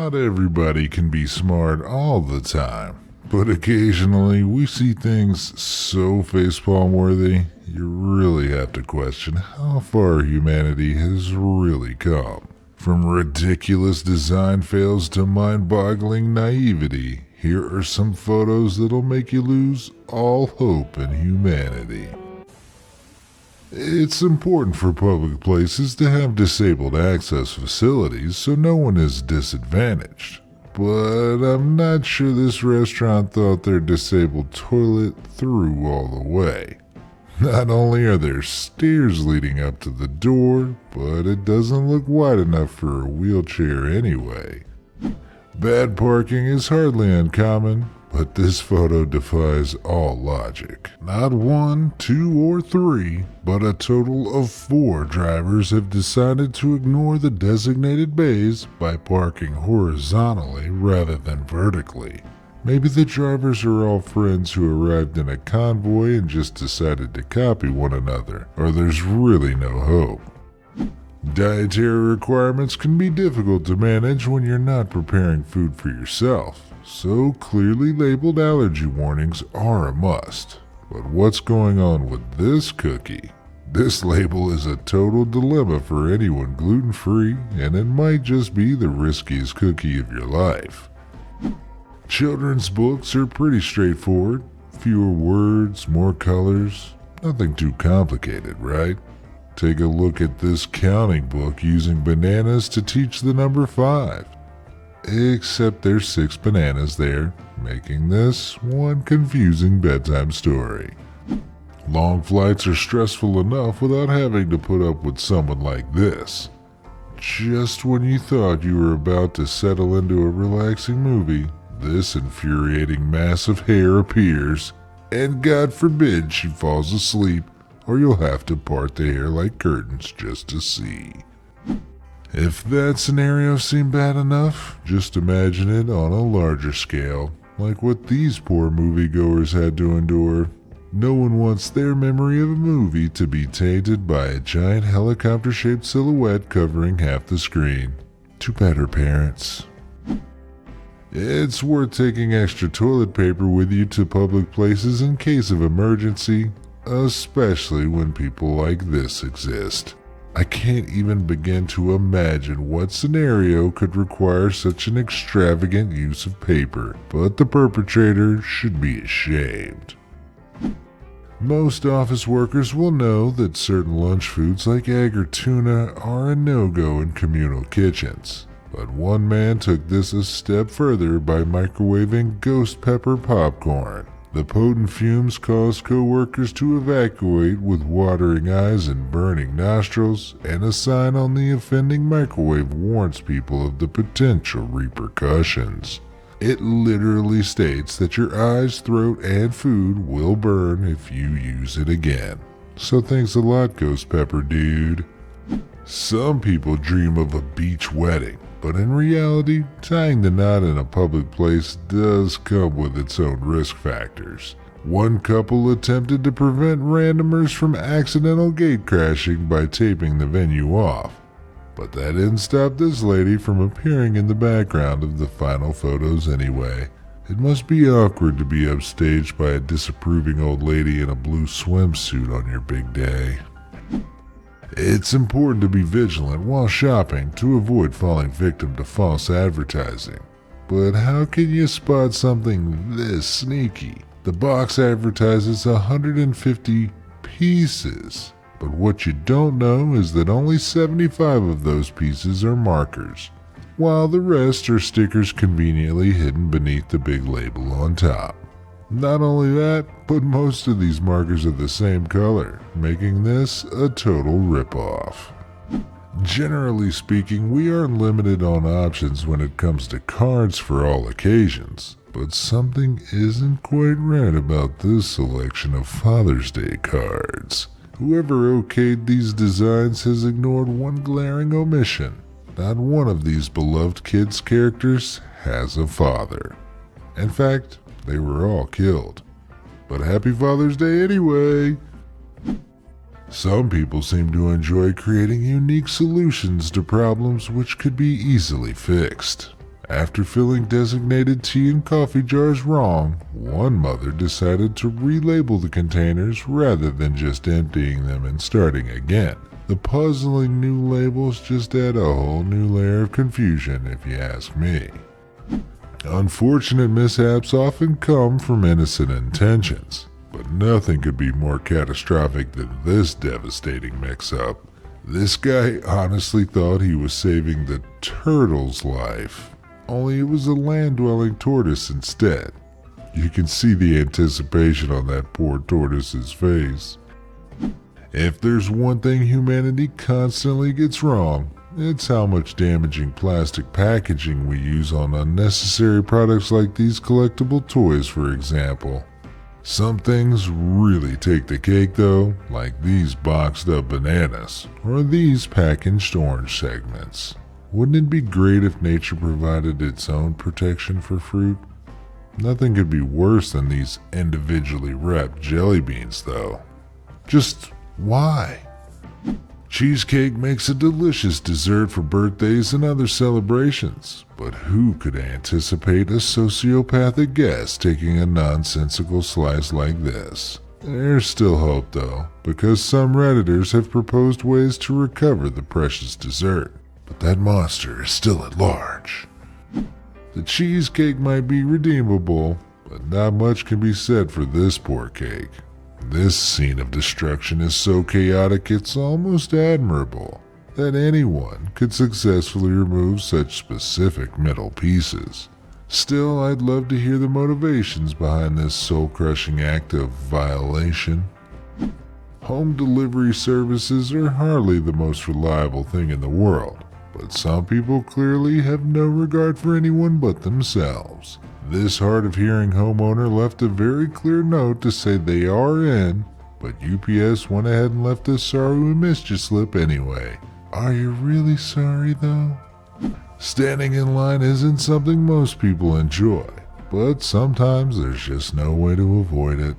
Not everybody can be smart all the time, but occasionally we see things so facepalm worthy, you really have to question how far humanity has really come. From ridiculous design fails to mind-boggling naivety, here are some photos that'll make you lose all hope in humanity. It's important for public places to have disabled access facilities so no one is disadvantaged. But I'm not sure this restaurant thought their disabled toilet through all the way. Not only are there stairs leading up to the door, but it doesn't look wide enough for a wheelchair anyway. Bad parking is hardly uncommon, but this photo defies all logic. Not 1, 2, or 3, but a total of 4 drivers have decided to ignore the designated bays by parking horizontally rather than vertically. Maybe the drivers are all friends who arrived in a convoy and just decided to copy one another, or there's really no hope. Dietary requirements can be difficult to manage when you're not preparing food for yourself, so clearly labeled allergy warnings are a must. But what's going on with this cookie? This label is a total dilemma for anyone gluten-free, and it might just be the riskiest cookie of your life. Children's books are pretty straightforward. Fewer words, more colors. Nothing too complicated, right? Take a look at this counting book using bananas to teach the number 5. Except there's 6 bananas there, making this one confusing bedtime story. Long flights are stressful enough without having to put up with someone like this. Just when you thought you were about to settle into a relaxing movie, this infuriating mass of hair appears, and God forbid she falls asleep, or you'll have to part the hair like curtains just to see. If that scenario seemed bad enough, just imagine it on a larger scale, like what these poor moviegoers had to endure. No one wants their memory of a movie to be tainted by a giant helicopter-shaped silhouette covering half the screen. Too bad her parents. It's worth taking extra toilet paper with you to public places in case of emergency, especially when people like this exist. I can't even begin to imagine what scenario could require such an extravagant use of paper, but the perpetrator should be ashamed. Most office workers will know that certain lunch foods like egg or tuna are a no-go in communal kitchens. But one man took this a step further by microwaving ghost pepper popcorn. The potent fumes caused co-workers to evacuate with watering eyes and burning nostrils, and a sign on the offending microwave warns people of the potential repercussions. It literally states that your eyes, throat, and food will burn if you use it again. So thanks a lot, ghost pepper dude. Some people dream of a beach wedding, but in reality, tying the knot in a public place does come with its own risk factors. One couple attempted to prevent randomers from accidental gate crashing by taping the venue off, but that didn't stop this lady from appearing in the background of the final photos anyway. It must be awkward to be upstaged by a disapproving old lady in a blue swimsuit on your big day. It's important to be vigilant while shopping to avoid falling victim to false advertising. But how can you spot something this sneaky? The box advertises 150 pieces, but what you don't know is that only 75 of those pieces are markers, while the rest are stickers conveniently hidden beneath the big label on top. Not only that, but most of these markers are the same color, making this a total ripoff. Generally speaking, we aren't limited on options when it comes to cards for all occasions, but something isn't quite right about this selection of Father's Day cards. Whoever okayed these designs has ignored one glaring omission. Not one of these beloved kids' characters has a father. In fact, they were all killed. But happy Father's Day anyway! Some people seem to enjoy creating unique solutions to problems which could be easily fixed. After filling designated tea and coffee jars wrong, one mother decided to relabel the containers rather than just emptying them and starting again. The puzzling new labels just add a whole new layer of confusion, if you ask me. Unfortunate mishaps often come from innocent intentions, but nothing could be more catastrophic than this devastating mix-up. This guy honestly thought he was saving the turtle's life, only it was a land-dwelling tortoise instead. You can see the anticipation on that poor tortoise's face. If there's one thing humanity constantly gets wrong, it's how much damaging plastic packaging we use on unnecessary products like these collectible toys, for example. Some things really take the cake though, like these boxed up bananas, or these packaged orange segments. Wouldn't it be great if nature provided its own protection for fruit? Nothing could be worse than these individually wrapped jelly beans though. Just why? Cheesecake makes a delicious dessert for birthdays and other celebrations, but who could anticipate a sociopathic guest taking a nonsensical slice like this? There's still hope though, because some Redditors have proposed ways to recover the precious dessert, but that monster is still at large. The cheesecake might be redeemable, but not much can be said for this poor cake. This scene of destruction is so chaotic it's almost admirable that anyone could successfully remove such specific metal pieces. Still, I'd love to hear the motivations behind this soul-crushing act of violation. Home delivery services are hardly the most reliable thing in the world, but some people clearly have no regard for anyone but themselves. This hard-of-hearing homeowner left a very clear note to say they are in, but UPS went ahead and left a sorry we missed you slip anyway. Are you really sorry though? Standing in line isn't something most people enjoy, but sometimes there's just no way to avoid it.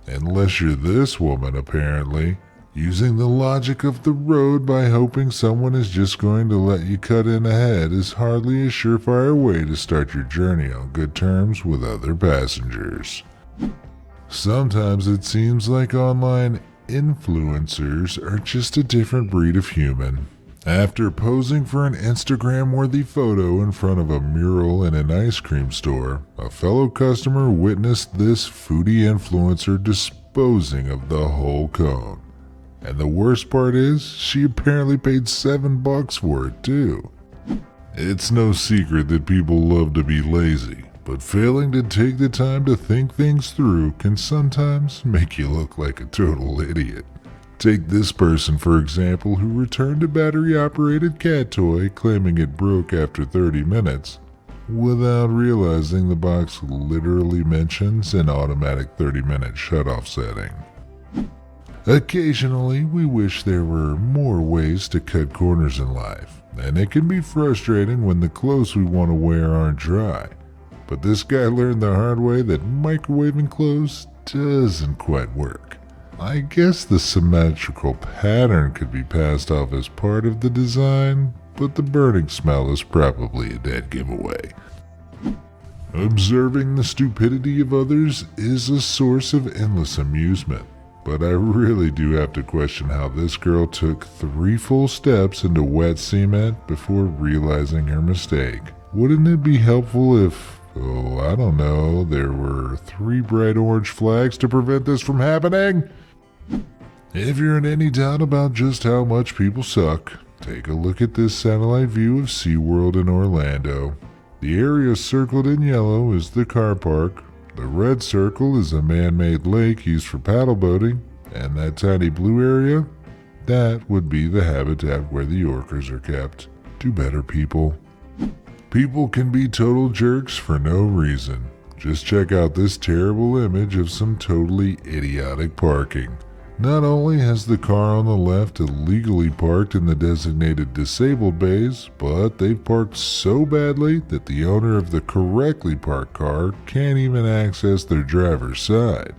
Unless you're this woman apparently, using the logic of the road by hoping someone is just going to let you cut in ahead is hardly a surefire way to start your journey on good terms with other passengers. Sometimes it seems like online influencers are just a different breed of human. After posing for an Instagram-worthy photo in front of a mural in an ice cream store, a fellow customer witnessed this foodie influencer disposing of the whole cone. And the worst part is, she apparently paid $7 for it too. It's no secret that people love to be lazy, but failing to take the time to think things through can sometimes make you look like a total idiot. Take this person for example who returned a battery-operated cat toy claiming it broke after 30 minutes, without realizing the box literally mentions an automatic 30-minute shutoff setting. Occasionally, we wish there were more ways to cut corners in life, and it can be frustrating when the clothes we want to wear aren't dry. But this guy learned the hard way that microwaving clothes doesn't quite work. I guess the symmetrical pattern could be passed off as part of the design, but the burning smell is probably a dead giveaway. Observing the stupidity of others is a source of endless amusement. But I really do have to question how this girl took 3 full steps into wet cement before realizing her mistake. Wouldn't it be helpful if, I don't know, there were 3 bright orange flags to prevent this from happening? If you're in any doubt about just how much people suck, take a look at this satellite view of SeaWorld in Orlando. The area circled in yellow is the car park. The red circle is a man-made lake used for paddle boating, and that tiny blue area, that would be the habitat where the orcas are kept. Do better, people. People can be total jerks for no reason. Just check out this terrible image of some totally idiotic parking. Not only has the car on the left illegally parked in the designated disabled bays, but they've parked so badly that the owner of the correctly parked car can't even access their driver's side.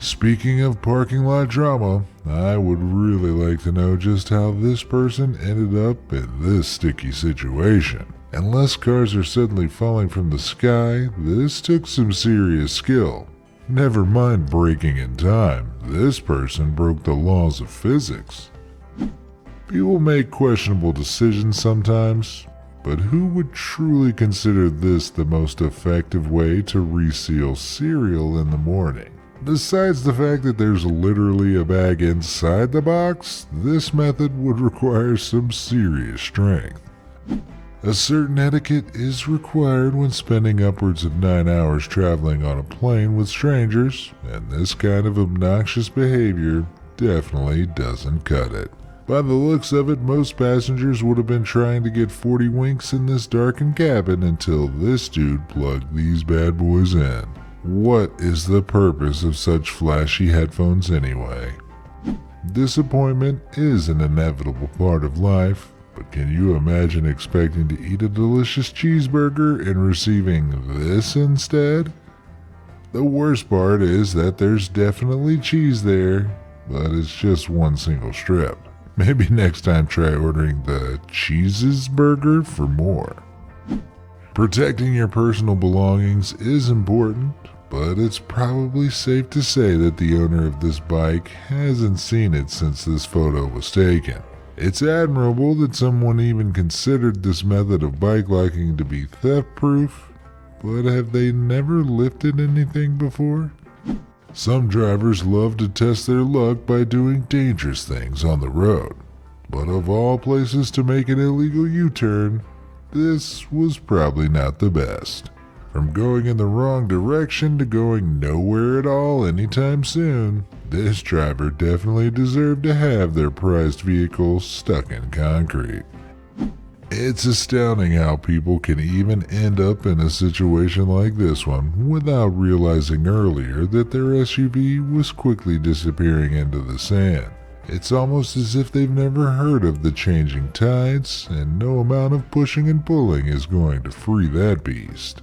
Speaking of parking lot drama, I would really like to know just how this person ended up in this sticky situation. Unless cars are suddenly falling from the sky, this took some serious skill. Never mind braking in time, this person broke the laws of physics. People make questionable decisions sometimes, but who would truly consider this the most effective way to reseal cereal in the morning? Besides the fact that there's literally a bag inside the box, this method would require some serious strength. A certain etiquette is required when spending upwards of 9 hours traveling on a plane with strangers, and this kind of obnoxious behavior definitely doesn't cut it. By the looks of it, most passengers would have been trying to get 40 winks in this darkened cabin until this dude plugged these bad boys in. What is the purpose of such flashy headphones anyway? Disappointment is an inevitable part of life. But can you imagine expecting to eat a delicious cheeseburger and receiving this instead? The worst part is that there's definitely cheese there, but it's just one single strip. Maybe next time try ordering the Cheeses burger for more. Protecting your personal belongings is important, but it's probably safe to say that the owner of this bike hasn't seen it since this photo was taken. It's admirable that someone even considered this method of bike locking to be theft-proof, but have they never lifted anything before? Some drivers love to test their luck by doing dangerous things on the road, but of all places to make an illegal U-turn, this was probably not the best. From going in the wrong direction to going nowhere at all anytime soon, this driver definitely deserved to have their prized vehicle stuck in concrete. It's astounding how people can even end up in a situation like this one without realizing earlier that their SUV was quickly disappearing into the sand. It's almost as if they've never heard of the changing tides, and no amount of pushing and pulling is going to free that beast.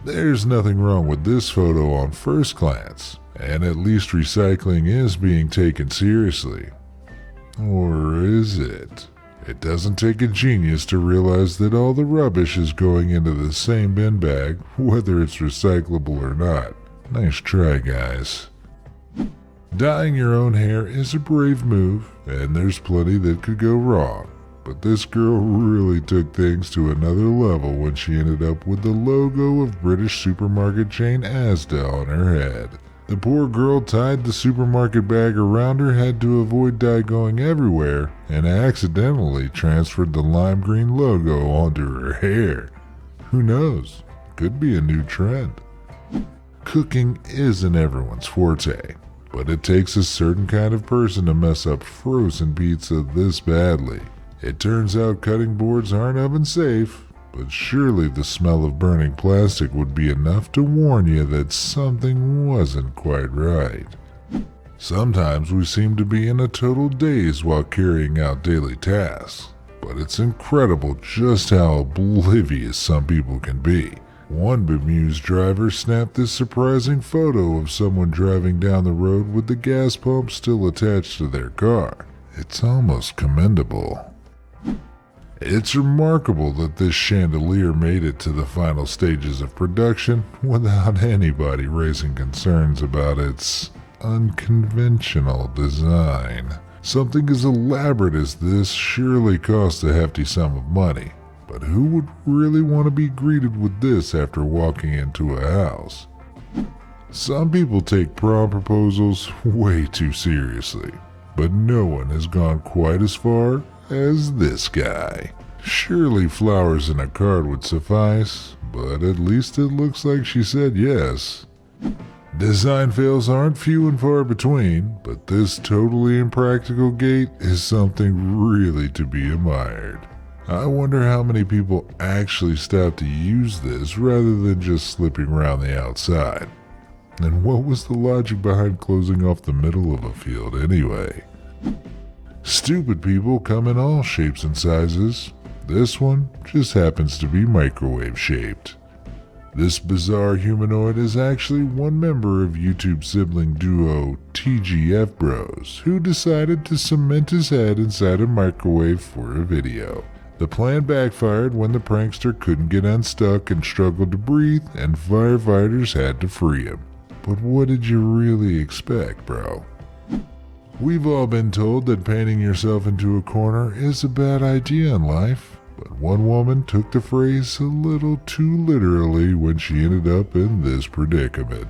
There's nothing wrong with this photo on first glance, and at least recycling is being taken seriously. Or is it? It doesn't take a genius to realize that all the rubbish is going into the same bin bag, whether it's recyclable or not. Nice try, guys. Dyeing your own hair is a brave move, and there's plenty that could go wrong. But this girl really took things to another level when she ended up with the logo of British supermarket chain Asda on her head. The poor girl tied the supermarket bag around her head to avoid dye going everywhere, and accidentally transferred the lime green logo onto her hair. Who knows? Could be a new trend. Cooking isn't everyone's forte, but it takes a certain kind of person to mess up frozen pizza this badly. It turns out cutting boards aren't oven safe, but surely the smell of burning plastic would be enough to warn you that something wasn't quite right. Sometimes we seem to be in a total daze while carrying out daily tasks, but it's incredible just how oblivious some people can be. One bemused driver snapped this surprising photo of someone driving down the road with the gas pump still attached to their car. It's almost commendable. It's remarkable that this chandelier made it to the final stages of production without anybody raising concerns about its unconventional design. Something as elaborate as this surely costs a hefty sum of money, but who would really want to be greeted with this after walking into a house? Some people take prom proposals way too seriously, but no one has gone quite as far as this guy. Surely flowers and a card would suffice, but at least it looks like she said yes. Design fails aren't few and far between, but this totally impractical gate is something really to be admired. I wonder how many people actually stop to use this rather than just slipping around the outside. And what was the logic behind closing off the middle of a field anyway? Stupid people come in all shapes and sizes. This one just happens to be microwave shaped. This bizarre humanoid is actually one member of YouTube sibling duo TGF Bros, who decided to cement his head inside a microwave for a video. The plan backfired when the prankster couldn't get unstuck and struggled to breathe, and firefighters had to free him. But what did you really expect, bro? We've all been told that painting yourself into a corner is a bad idea in life, but one woman took the phrase a little too literally when she ended up in this predicament.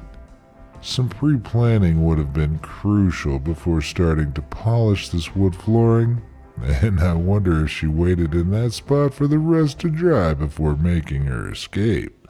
Some pre-planning would have been crucial before starting to polish this wood flooring, and I wonder if she waited in that spot for the rest to dry before making her escape.